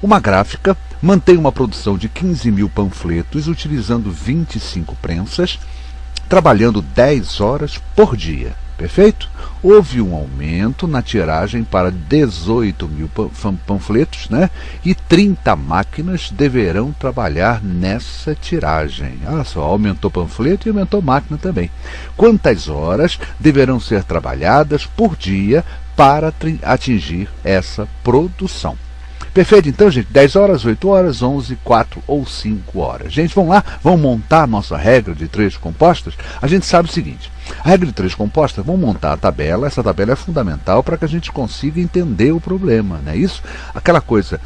Uma gráfica mantém uma produção de 15 mil panfletos utilizando 25 prensas, trabalhando 10 horas por dia. Perfeito? Houve um aumento na tiragem para 18 mil panfletos, né? E 30 máquinas deverão trabalhar nessa tiragem. Olha só, aumentou panfleto e aumentou máquina também. Quantas horas deverão ser trabalhadas por dia para atingir essa produção? Perfeito? Então, gente, 10 horas, 8 horas, 11, 4 ou 5 horas. Gente, vamos lá, vamos montar a nossa regra de 3 compostas? A gente sabe o seguinte, a regra de 3 compostas, vamos montar a tabela, essa tabela é fundamental para que a gente consiga entender o problema, não é isso? Aquela coisa,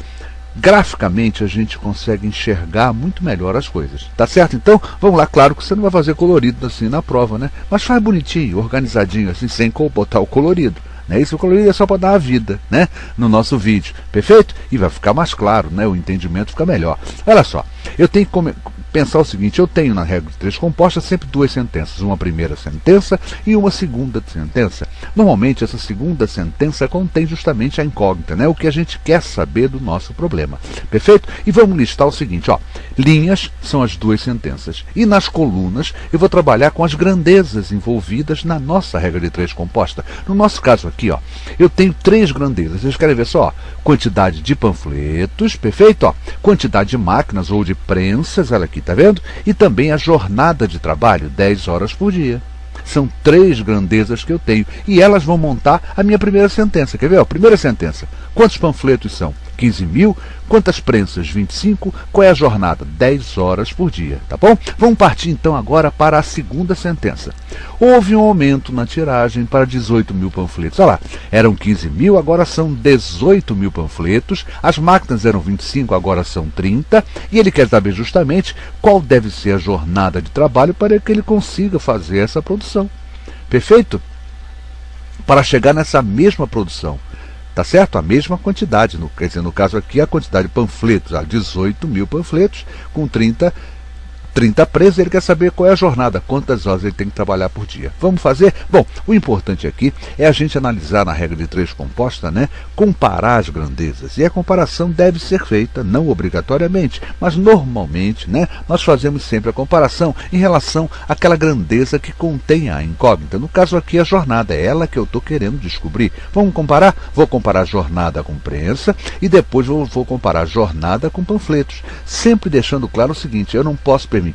graficamente a gente consegue enxergar muito melhor as coisas, tá certo? Então, vamos lá, claro que você não vai fazer colorido assim na prova, né? Mas faz bonitinho, organizadinho, assim, sem botar o colorido. Né? Isso o colorido é só para dar a vida, né? No nosso vídeo, perfeito? E vai ficar mais claro, né? O entendimento fica melhor. Olha só, eu tenho que pensar o seguinte, eu tenho na regra de 3 compostas sempre 2 sentenças, uma primeira sentença e uma segunda sentença. Normalmente essa segunda sentença contém justamente a incógnita, né? O que a gente quer saber do nosso problema, perfeito? E vamos listar o seguinte, ó, linhas são as 2 sentenças e nas colunas eu vou trabalhar com as grandezas envolvidas na nossa regra de 3 composta. No nosso caso aqui, ó, eu tenho 3 grandezas, vocês querem ver só, ó, quantidade de panfletos, perfeito? Ó, quantidade de máquinas ou de prensas, olha aqui, tá vendo? E também a jornada de trabalho, 10 horas por dia. São 3 grandezas que eu tenho. E elas vão montar a minha primeira sentença. Quer ver? Ó, primeira sentença. Quantos panfletos são? 15 mil. Quantas prensas? 25. Qual é a jornada? 10 horas por dia. Tá bom? Vamos partir então agora para a segunda sentença. Houve um aumento na tiragem para 18 mil panfletos. Olha lá, eram 15 mil, agora são 18 mil panfletos. As máquinas eram 25, agora são 30. E ele quer saber justamente qual deve ser a jornada de trabalho para que ele consiga fazer essa produção. Perfeito? Para chegar nessa mesma produção. Tá certo? A mesma quantidade, quer dizer, no caso aqui a quantidade de panfletos, 18 mil panfletos com 30 prensas, ele quer saber qual é a jornada, quantas horas ele tem que trabalhar por dia. Vamos fazer? Bom, o importante aqui é a gente analisar na regra de 3 composta, né? Comparar as grandezas. E a comparação deve ser feita, não obrigatoriamente, mas normalmente, né? Nós fazemos sempre a comparação em relação àquela grandeza que contém a incógnita. No caso aqui a jornada, é ela que eu estou querendo descobrir. Vamos comparar? Vou comparar jornada com prensa e depois vou comparar jornada com panfletos. Sempre deixando claro o seguinte, eu não posso permitir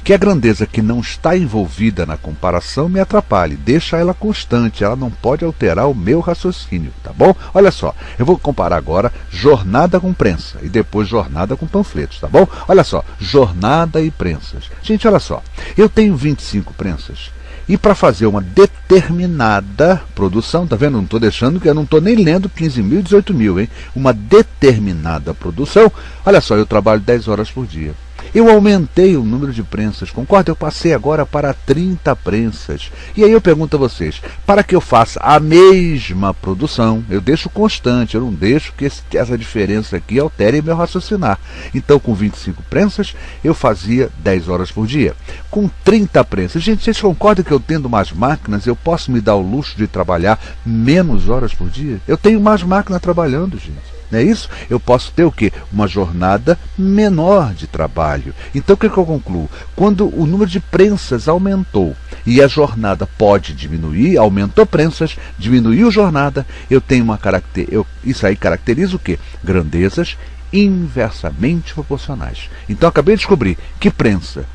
que a grandeza que não está envolvida na comparação me atrapalhe. Deixa ela constante, ela não pode alterar o meu raciocínio, tá bom? Olha só, eu vou comparar agora jornada com prensa e depois jornada com panfletos, tá bom? Olha só, jornada e prensas. Gente, olha só, eu tenho 25 prensas. E para fazer uma determinada produção, tá vendo? Não estou deixando, que eu não estou nem lendo 15 mil e 18 mil, hein? Uma determinada produção, olha só, eu trabalho 10 horas por dia. Eu aumentei o número de prensas, concorda? Eu passei agora para 30 prensas. E aí eu pergunto a vocês, para que eu faça a mesma produção, eu deixo constante, eu não deixo que essa diferença aqui altere meu raciocinar. Então, com 25 prensas, eu fazia 10 horas por dia. Com 30 prensas, gente, vocês concordam que eu tendo mais máquinas, eu posso me dar o luxo de trabalhar menos horas por dia? Eu tenho mais máquina trabalhando, gente. Não é isso? Eu posso ter o quê? Uma jornada menor de trabalho. Então o que eu concluo? Quando o número de prensas aumentou e a jornada pode diminuir, aumentou prensas, diminuiu jornada, eu tenho uma isso aí caracteriza o quê? Grandezas inversamente proporcionais. Então acabei de descobrir que prensa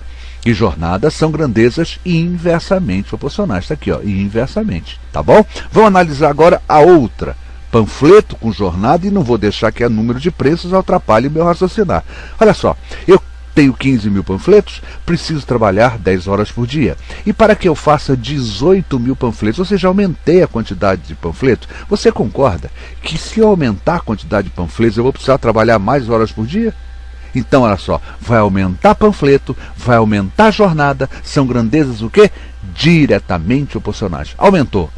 e jornada são grandezas inversamente proporcionais. Está aqui, ó, inversamente. Tá bom? Vamos analisar agora a outra. Panfleto com jornada e não vou deixar que o número de prensas atrapalhe o meu raciocinar. Olha só, eu tenho 15 mil panfletos, preciso trabalhar 10 horas por dia. E para que eu faça 18 mil panfletos, ou seja, aumentei a quantidade de panfletos, você concorda que se eu aumentar a quantidade de panfletos, eu vou precisar trabalhar mais horas por dia? Então, olha só, vai aumentar panfleto, vai aumentar a jornada, são grandezas o quê? Diretamente proporcionais. Aumentou,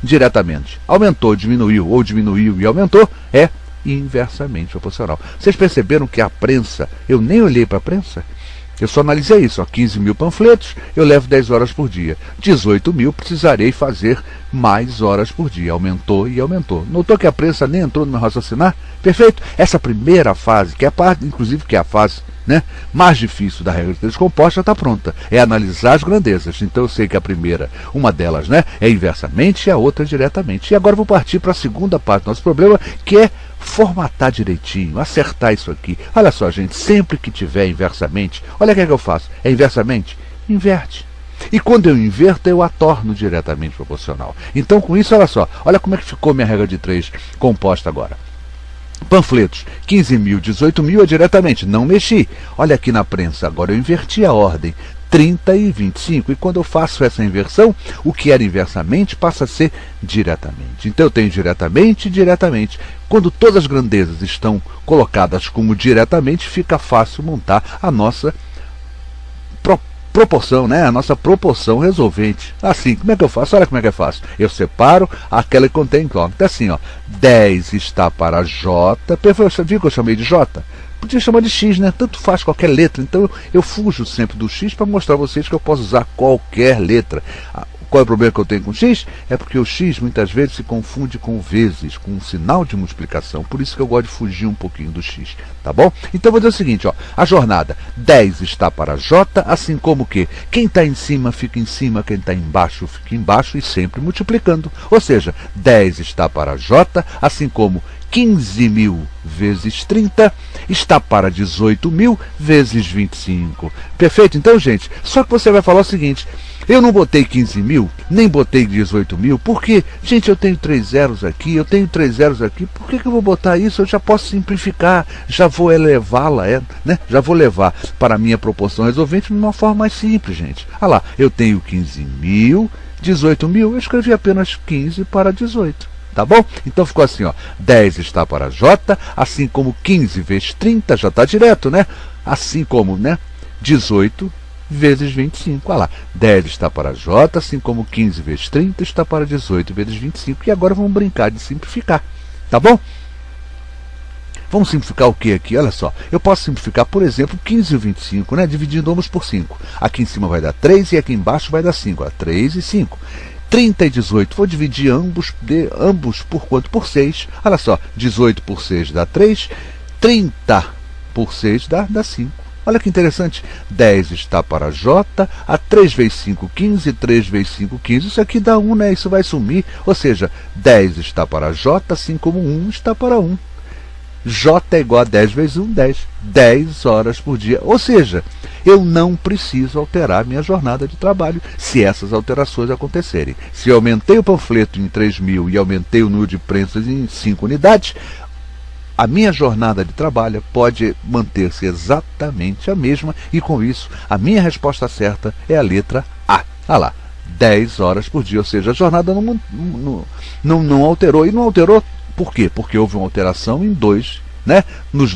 diretamente. Aumentou, diminuiu, ou diminuiu e aumentou, é inversamente proporcional. Vocês perceberam que a prensa, eu nem olhei para a prensa? Eu só analisei isso, ó, 15 mil panfletos, eu levo 10 horas por dia. 18 mil, precisarei fazer mais horas por dia. Aumentou e aumentou. Notou que a prensa nem entrou no meu raciocinar? Perfeito? Essa primeira fase, que é a parte, inclusive, que é a fase, né, mais difícil da regra de três compostos, já está pronta. É analisar as grandezas. Então eu sei que a primeira, uma delas, né, é inversamente e a outra diretamente. E agora eu vou partir para a segunda parte do nosso problema, que é formatar direitinho, acertar isso aqui. Olha só, gente, sempre que tiver inversamente, olha o que é que eu faço. É inversamente? Inverte. E quando eu inverto, eu a torno diretamente proporcional. Então, com isso, olha só, olha como é que ficou minha regra de três composta agora. Panfletos, 15 mil, 18 mil é diretamente, não mexi. Olha aqui na prensa, agora eu inverti a ordem, 30 e 25. E quando eu faço essa inversão, o que era inversamente passa a ser diretamente. Então eu tenho diretamente e diretamente. Quando todas as grandezas estão colocadas como diretamente, fica fácil montar a nossa proporção, né? A nossa proporção resolvente. Assim, como é que eu faço? Olha como é que eu faço. Eu separo aquela que contém incógnita. Assim, ó, 10 está para J. Viu que eu chamei de J? Podia chamar de X, né? Tanto faz qualquer letra. Então eu fujo sempre do X para mostrar a vocês que eu posso usar qualquer letra. Qual é o problema que eu tenho com X? É porque o X muitas vezes se confunde com vezes, com um sinal de multiplicação. Por isso que eu gosto de fugir um pouquinho do X, tá bom? Então eu vou dizer o seguinte, ó, a jornada 10 está para J, assim como que quem está em cima fica em cima, quem está embaixo fica embaixo e sempre multiplicando. Ou seja, 10 está para J, assim como 15 mil vezes 30 está para 18 mil vezes 25. Perfeito? Então, gente, só que você vai falar o seguinte, eu não botei 15 mil, nem botei 18 mil, porque, gente, eu tenho 3 zeros aqui, eu tenho 3 zeros aqui, por que eu vou botar isso? Eu já posso simplificar, já vou elevá-la, né? Já vou levar para a minha proporção resolvente de uma forma mais simples, gente. Olha lá, eu tenho 15 mil, 18 mil, eu escrevi apenas 15 para 18. Tá bom? Então ficou assim, ó, 10 está para J, assim como 15 vezes 30, já está direto, né? Assim como, né, 18 vezes 25. Olha lá, 10 está para J, assim como 15 vezes 30 está para 18 vezes 25. E agora vamos brincar de simplificar, tá bom? Vamos simplificar o que aqui? Olha só, eu posso simplificar, por exemplo, 15 e 25, né, dividindo ambos por 5. Aqui em cima vai dar 3 e aqui embaixo vai dar 5. Ó, 3 e 5. 30 e 18, vou dividir ambos por quanto? Por 6. Olha só, 18 por 6 dá 3, 30 por 6 dá 5. Olha que interessante, 10 está para J, a 3 vezes 5, 15, 3 vezes 5, 15, isso aqui dá 1, né? Isso vai sumir, ou seja, 10 está para J, assim como 1 está para 1. J é igual a 10 vezes 1, 10. 10 horas por dia. Ou seja, eu não preciso alterar minha jornada de trabalho se essas alterações acontecerem. Se eu aumentei o panfleto em 3 mil e aumentei o número de prensas em 5 unidades, a minha jornada de trabalho pode manter-se exatamente a mesma e com isso a minha resposta certa é a letra A. Olha lá, 10 horas por dia, ou seja, a jornada não alterou. E não alterou por quê? Porque houve uma alteração em dois, né?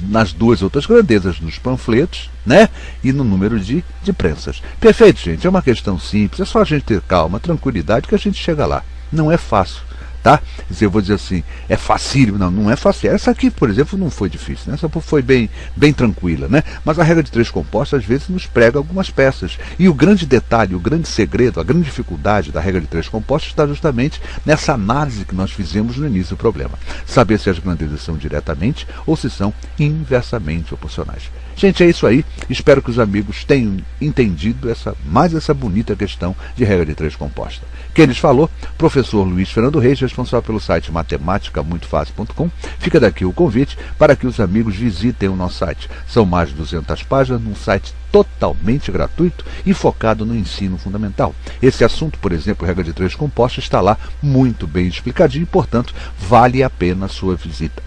Nas duas outras grandezas, nos panfletos, né? E no número de prensas. Perfeito, gente, é uma questão simples, é só a gente ter calma, tranquilidade que a gente chega lá. Não é fácil. Tá? Eu vou dizer assim, é facílimo, não é fácil. Essa aqui, por exemplo, não foi difícil, né? Essa foi bem tranquila, né? Mas a regra de três compostos às vezes nos prega algumas peças. E o grande detalhe, o grande segredo, a grande dificuldade da regra de três compostos está justamente nessa análise que nós fizemos no início do problema. Saber se as grandezas são diretamente ou se são inversamente proporcionais. Gente, é isso aí. Espero que os amigos tenham entendido mais essa bonita questão de regra de três composta. Quem lhes falou, professor Luiz Fernando Reis, responsável pelo site matematicamuitofácil.com. Fica daqui o convite para que os amigos visitem o nosso site. São mais de 200 páginas num site totalmente gratuito e focado no ensino fundamental. Esse assunto, por exemplo, regra de três compostas, está lá muito bem explicadinho e, portanto, vale a pena a sua visita.